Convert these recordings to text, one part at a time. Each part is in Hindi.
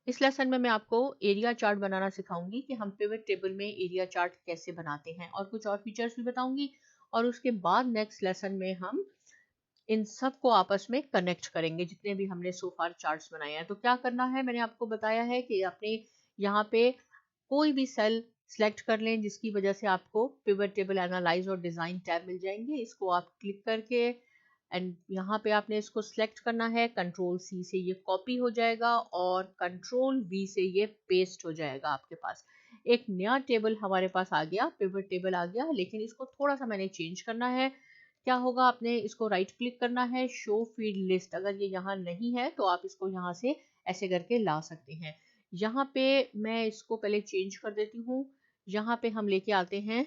इस लेसन में मैं आपको एरिया चार्ट बनाना सिखाऊंगी कि हम पिवट टेबल में एरिया चार्ट कैसे बनाते हैं, और कुछ और फीचर्स भी बताऊंगी। और उसके बाद नेक्स्ट लेसन में हम इन सब को आपस में कनेक्ट करेंगे, जितने भी हमने सो फार चार्ट्स बनाए हैं। तो क्या करना है, मैंने आपको बताया है कि आपने यहाँ पे कोई भी सेल सेलेक्ट कर लें, जिसकी वजह से आपको पिवट टेबल एनालाइज और डिजाइन टैब मिल जाएंगे। इसको आप क्लिक करके एंड यहाँ पे आपने इसको सिलेक्ट करना है। कंट्रोल सी से ये कॉपी हो जाएगा और कंट्रोल वी से ये पेस्ट हो जाएगा आपके पास। एक नया टेबल हमारे पास आ गया, पिवट टेबल आ गया, लेकिन इसको थोड़ा सा मैंने चेंज करना है। क्या होगा, आपने इसको राइट क्लिक करना है, शो फील्ड लिस्ट। अगर ये यहाँ नहीं है तो आप इसको यहाँ से ऐसे करके ला सकते हैं। यहाँ पे मैं इसको पहले चेंज कर देती हूँ। यहाँ पे हम लेके आते हैं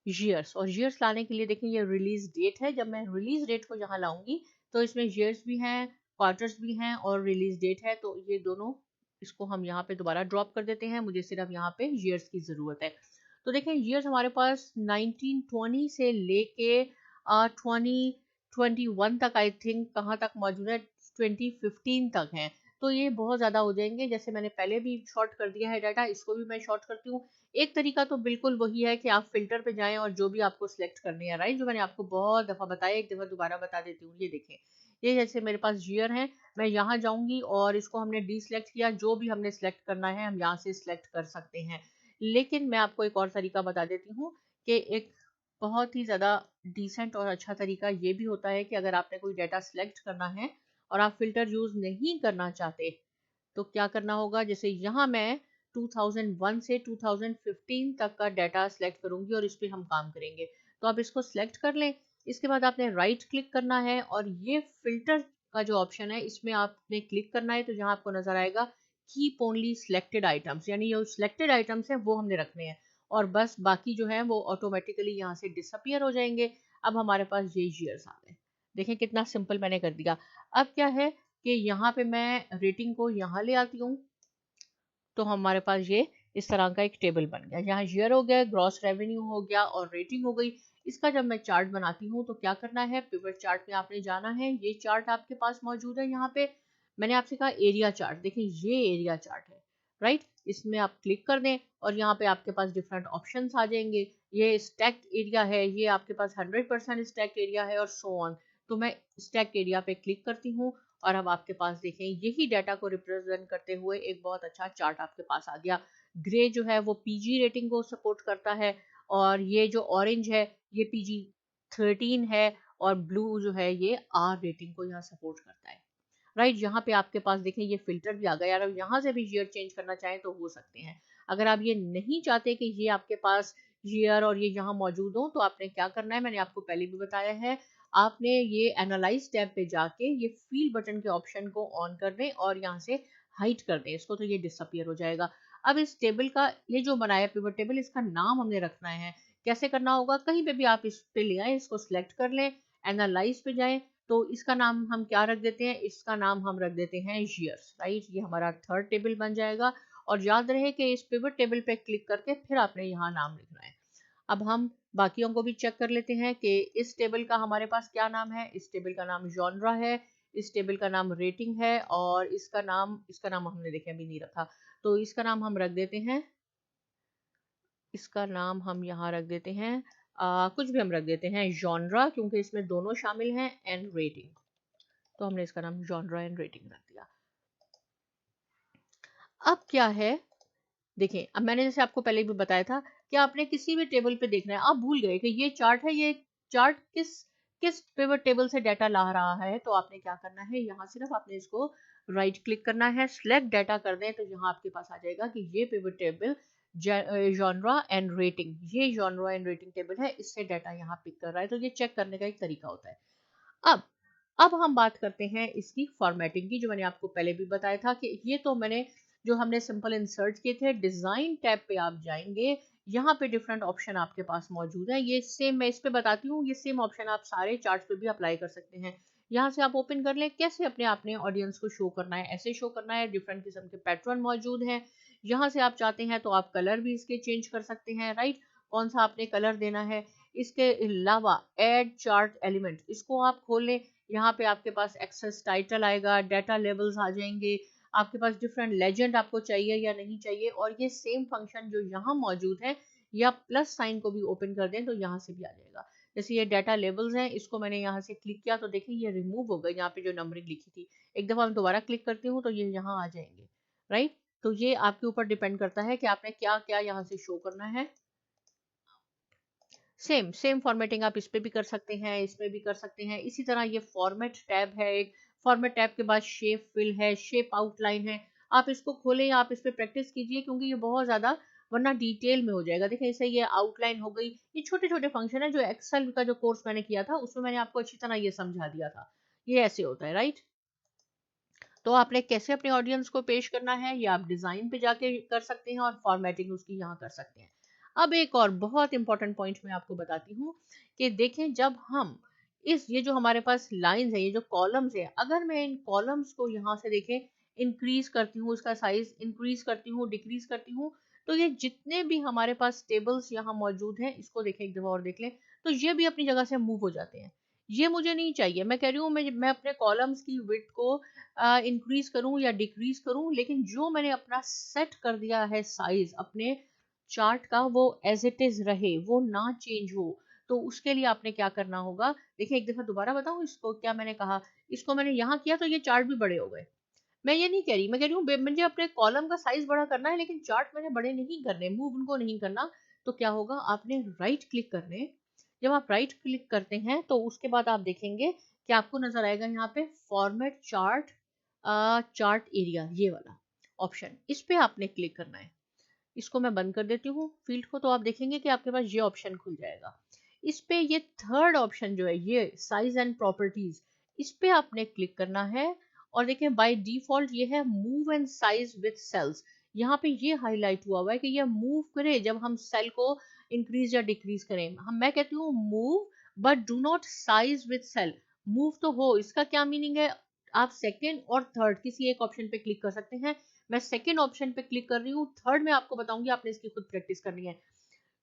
ईयर्स, और ईयर्स लाने के लिए देखें ये रिलीज डेट है। जब मैं रिलीज डेट को यहाँ लाऊंगी तो इसमें ईयर्स भी हैं, क्वार्टर्स भी हैं और रिलीज डेट है, तो ये दोनों इसको हम यहाँ पे दोबारा ड्रॉप कर देते हैं। मुझे सिर्फ यहाँ पे ईयर्स की जरूरत है। तो देखें ईयर्स हमारे पास 1920 से लेके 2021 तक, आई थिंक कहाँ तक मौजूद है, 2015 तक है। तो ये बहुत ज़्यादा हो जाएंगे। जैसे मैंने पहले भी शॉर्ट कर दिया है डाटा, इसको भी मैं शॉर्ट करती हूँ। एक तरीका तो बिल्कुल वही है कि आप फिल्टर पे जाएं और जो भी आपको सिलेक्ट करने हैं, राइट, जो मैंने आपको बहुत दफ़ा बताया, एक दफ़ा दोबारा बता देती हूँ। ये देखें, ये जैसे मेरे पास ईयर है, मैं यहाँ जाऊंगी और इसको हमने डी सिलेक्ट किया। जो भी हमने सिलेक्ट करना है हम यहाँ से सिलेक्ट कर सकते हैं। लेकिन मैं आपको एक और तरीका बता देती हूँ कि एक बहुत ही ज़्यादा डिसेंट और अच्छा तरीका ये भी होता है कि अगर आपने कोई डाटा सिलेक्ट करना है और आप फिल्टर यूज़ नहीं करना चाहते, तो क्या करना होगा। जैसे यहाँ मैं 2001 से 2015 तक का डाटा सिलेक्ट करूंगी और इस पर हम काम करेंगे। तो आप इसको सिलेक्ट कर लें। इसके बाद आपने राइट क्लिक करना है और ये फिल्टर का जो ऑप्शन है इसमें आपने क्लिक करना है। तो जहाँ आपको नजर आएगा कीप ओनली सिलेक्टेड आइटम्स, यानी जो सिलेक्टेड आइटम्स है वो हमने रखने हैं, और बस बाकी जो है वो ऑटोमेटिकली यहाँ से डिसअपियर हो जाएंगे। अब हमारे पास ये ईयर्स आ गए। देखें कितना सिंपल मैंने कर दिया। अब क्या है कि यहाँ पे मैं रेटिंग को यहाँ ले आती हूँ, तो हमारे पास ये इस तरह का एक टेबल बन गया। यहाँ ईयर हो गया, ग्रॉस रेवेन्यू हो गया और रेटिंग हो गई। इसका जब मैं चार्ट बनाती हूँ तो क्या करना है, पिवट चार्ट में आपने जाना है। ये चार्ट आपके पास मौजूद है। यहाँ पे मैंने आपसे कहा एरिया चार्ट, देखें ये एरिया चार्ट है, राइट। इसमें आप क्लिक कर दें और यहाँ पे आपके पास डिफरेंट ऑप्शन आ जाएंगे। ये स्टैक्ड एरिया है, ये आपके पास 100% स्टैक्ड एरिया है और सो ऑन। तो मैं स्टैक्ड एरिया पे क्लिक करती हूँ और अब आपके पास देखें यही डाटा को रिप्रेजेंट करते हुए एक बहुत अच्छा चार्ट आपके पास आ गया। ग्रे जो है वो पीजी रेटिंग को सपोर्ट करता है, और ये जो ऑरेंज है ये PG-13 है, और ब्लू जो है ये आर रेटिंग को यहाँ सपोर्ट करता है, राइट। यहाँ पे आपके पास देखें ये फिल्टर भी आ गया यार। अब यहाँ से भी ईयर चेंज करना चाहें तो हो सकते हैं। अगर आप ये नहीं चाहते कि ये आपके पास ईयर और ये यहाँ मौजूद हो, तो आपने क्या करना है, मैंने आपको पहले भी बताया है। आपने ये एनालाइज टैब पे जाके ये फील बटन के ऑप्शन को ऑन कर दें और यहाँ से हाइड कर दें इसको, तो ये डिसअपियर हो जाएगा। अब इस टेबल का ये जो बनाया पिवट टेबल, इसका नाम हमने रखना है। कैसे करना होगा, कहीं पे भी आप इस पे ले आए, इसको सिलेक्ट कर लें, एनालाइज पे जाएं, तो इसका नाम हम क्या रख देते हैं, इसका नाम हम रख देते हैं ईयर्स, राइट। ये हमारा थर्ड टेबल बन जाएगा। और याद रहे कि इस पिवट टेबल पे क्लिक करके फिर आपने यहाँ नाम लिखना है। अब हम बाकियों को भी चेक कर लेते हैं कि इस टेबल का हमारे पास क्या नाम है। इस टेबल का नाम जॉनरा है, इस टेबल का नाम रेटिंग है, और इसका नाम हमने देखे अभी नहीं रखा, तो इसका नाम हम रख देते हैं, इसका नाम हम यहाँ रख देते हैं, कुछ भी हम रख देते हैं जॉनरा, क्योंकि इसमें दोनों शामिल हैं, एंड रेटिंग। तो हमने इसका नाम जॉनरा एंड रेटिंग रख दिया। अब क्या है, देखें अब मैंने जैसे आपको पहले भी बताया था कि आपने किसी भी टेबल पे देखना है। आप भूल गए कि ये चार्ट है, ये चार्ट किस किस पिवट टेबल से डाटा ला रहा है, तो आपने क्या करना है, यहाँ सिर्फ आपने इसको राइट क्लिक करना है, सिलेक्ट डाटा कर दें, तो यहाँ आपके पास आ जाएगा कि ये pivot table genre and rating, ये जॉनरा एंड रेटिंग टेबल है, इससे डाटा यहाँ पिक कर रहा है। तो ये चेक करने का एक तरीका होता है। अब अब हम बात करते हैं इसकी फॉर्मेटिंग की, जो मैंने आपको पहले भी बताया था कि ये तो मैंने जो हमने सिंपल इंसर्ट किए थे। डिजाइन टैब पे आप जाएंगे, यहाँ पे डिफरेंट ऑप्शन आपके पास मौजूद है। ये सेम मैं इस पे बताती हूँ, ये सेम ऑप्शन आप सारे चार्ट्स पे भी अप्लाई कर सकते हैं। यहाँ से आप ओपन कर लें, कैसे अपने ऑडियंस को शो करना है, ऐसे शो करना है। डिफरेंट किस्म के पैटर्न मौजूद हैं। यहाँ से आप चाहते हैं तो आप कलर भी इसके चेंज कर सकते हैं, राइट। कौन सा आपने कलर देना है। इसके अलावा एड चार्ट एलिमेंट, इसको आप खोल लें। यहाँ पे आपके पास एक्सेस टाइटल आएगा, डाटा लेवल्स आ जाएंगे, आपके पास डिफरेंट लेजेंड आपको चाहिए या नहीं चाहिए, और ये सेम फंक्शन जो यहाँ मौजूद है, या प्लस साइन को भी ओपन कर दें तो यहाँ से भी आ जाएगा। जैसे ये डाटा लेबल्स हैं, इसको मैंने यहाँ से क्लिक किया तो देखिए ये रिमूव हो गई, यहाँ पे जो नंबरिंग लिखी थी। एक दफ़ा मैं दोबारा क्लिक करती हूँ तो ये यहाँ आ जाएंगे, राइट। तो ये आपके ऊपर डिपेंड करता है कि आपने क्या क्या यहाँ से शो करना है। सेम सेम फॉर्मेटिंग आप इस पे भी कर सकते हैं, इसमें भी कर सकते हैं। इसी तरह ये फॉर्मेट टैब है एक, फॉर्मेट टैब के बाद शेप फिल है, शेप आउटलाइन है। आप इसको खोलें, आप इस पे प्रैक्टिस कीजिए, क्योंकि ये बहुत ज़्यादा वरना डिटेल में हो जाएगा। देखिए इसे ये आउटलाइन हो गई, ये छोटे छोटे फंक्शन है जो एक्सेल का जो कोर्स मैंने किया था उसमें मैंने आपको अच्छी तरह ये समझा दिया था। ये ऐसे होता है, राइट। तो आपने कैसे अपने ऑडियंस को पेश करना है, ये आप डिज़ाइन पे जाके कर सकते हैं, और फॉर्मेटिंग उसकी यहाँ कर सकते हैं। अब एक और बहुत इंपॉर्टेंट पॉइंट मैं आपको बताती हूँ कि देखें, जब हम ये जो हमारे पास लाइंस है, ये जो कॉलम्स है, अगर मैं इन कॉलम्स को यहाँ से देखें इंक्रीज करती हूँ, इसका साइज इंक्रीज करती हूँ, डिक्रीज करती हूँ, तो ये जितने भी हमारे पास टेबल्स यहाँ मौजूद हैं, इसको देखें एक दफ़ा और देख लें, तो ये भी अपनी जगह से मूव हो जाते हैं। ये मुझे नहीं चाहिए। मैं कह रही हूँ मैं अपने कॉलम्स की विड्थ को इंक्रीज करूं या डिक्रीज करूं, लेकिन जो मैंने अपना सेट कर दिया है साइज अपने चार्ट का, वो एज इट इज रहे, वो ना चेंज हो। तो उसके लिए आपने क्या करना होगा, देखिए एक दफा दोबारा बताऊं इसको क्या मैंने कहा। इसको मैंने यहाँ किया तो ये चार्ट भी बड़े हो गए। मैं ये नहीं कह रही, मैं कह रही हूँ मुझे अपने कॉलम का साइज बड़ा करना है, लेकिन चार्ट मैंने बड़े नहीं करने, मूव उनको नहीं करना। तो क्या होगा, आपने राइट क्लिक करने, जब आप राइट क्लिक करते हैं तो उसके बाद आप देखेंगे कि आपको नजर आएगा यहाँ पे फॉर्मेट चार्ट, चार्ट एरिया, ये वाला ऑप्शन, इस पे आपने क्लिक करना है। इसको मैं बंद कर देती हूँ फील्ड को, तो आप देखेंगे कि आपके पास ये ऑप्शन खुल जाएगा। इस पे ये थर्ड ऑप्शन जो है, ये साइज एंड प्रॉपर्टीज, इस पे आपने क्लिक करना है। और देखें बाय डिफॉल्ट ये है move and size with cells. यहाँ पे ये हाईलाइट हुआ है कि ये मूव करे जब हम सेल को इंक्रीज या डिक्रीज करें। मैं कहती हूँ move but do not size with cell. Move तो हो, इसका क्या मीनिंग है, आप सेकेंड और थर्ड किसी एक ऑप्शन पे क्लिक कर सकते हैं। मैं सेकेंड ऑप्शन पे क्लिक कर रही हूँ, थर्ड में आपको बताऊंगी, आपने इसकी खुद प्रैक्टिस करनी है।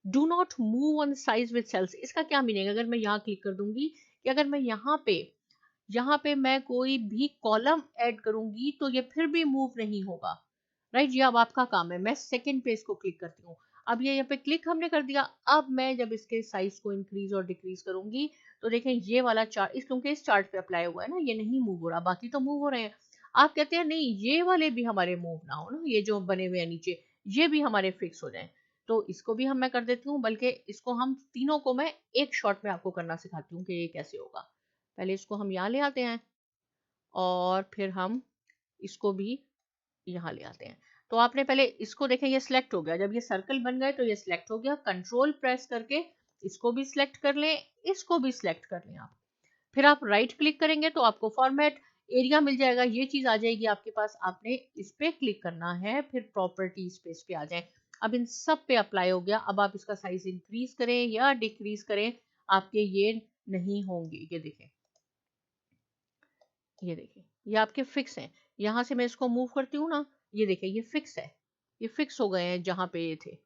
Do not move on size with cells, इसका क्या मीनिंग है, अगर मैं यहाँ क्लिक कर दूंगी कि अगर मैं यहाँ पे मैं कोई भी कॉलम ऐड करूंगी तो ये फिर भी मूव नहीं होगा, राइट। ये अब आपका काम है। मैं सेकंड पे इसको क्लिक करती हूँ। अब ये यहाँ पे क्लिक हमने कर दिया। अब मैं जब इसके साइज को इंक्रीज और डिक्रीज करूंगी तो देखें ये वाला चार्ट, क्योंकि इस चार्ट पे अप्लाई हुआ है ना, ये नहीं मूव हो रहा, बाकी तो मूव हो रहे हैं। आप कहते हैं नहीं ये वाले भी हमारे मूव ना हो ना, ये जो बने हुए हैं नीचे, ये भी हमारे फिक्स हो जाए। तो इसको भी मैं कर देती हूँ, बल्कि इसको हम तीनों को मैं एक शॉट में आपको करना सिखाती हूँ कि ये कैसे होगा। पहले इसको हम यहाँ ले आते हैं, और फिर हम इसको भी यहाँ ले आते हैं। तो आपने पहले इसको देखें, ये सिलेक्ट हो गया, जब ये सर्कल बन गए तो ये सिलेक्ट हो गया। कंट्रोल प्रेस करके इसको भी सिलेक्ट कर लें, इसको भी सिलेक्ट कर लें आप। फिर आप राइट क्लिक करेंगे तो आपको फॉर्मेट एरिया मिल जाएगा, ये चीज आ जाएगी आपके पास। आपने इस पे क्लिक करना है, फिर प्रॉपर्टीज पे इस पे आ जाए। अब इन सब पे अप्लाई हो गया। अब आप इसका साइज इंक्रीज करें या डिक्रीज करें, आपके ये नहीं होंगे। ये देखिए ये आपके फिक्स हैं। यहाँ से मैं इसको मूव करती हूँ ना, ये देखिए ये फिक्स है, ये फिक्स हो गए हैं जहाँ पे ये थे।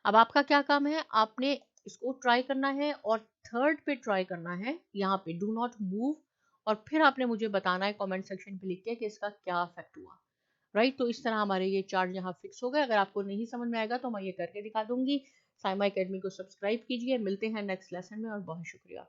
अब आपका क्या काम है, आपने इसको ट्राई करना है और थर्ड पे ट्राई करना है, यहाँ पे डू नॉट मूव, और फिर आपने मुझे बताना है कमेंट सेक्शन पे लिख के कि इसका क्या इफेक्ट हुआ, राइट। तो इस तरह हमारे ये चार्ट यहाँ फिक्स हो गए। अगर आपको नहीं समझ में आएगा तो मैं ये करके दिखा दूंगी। साइमा एकेडमी को सब्सक्राइब कीजिए। मिलते हैं नेक्स्ट लेसन में, और बहुत शुक्रिया।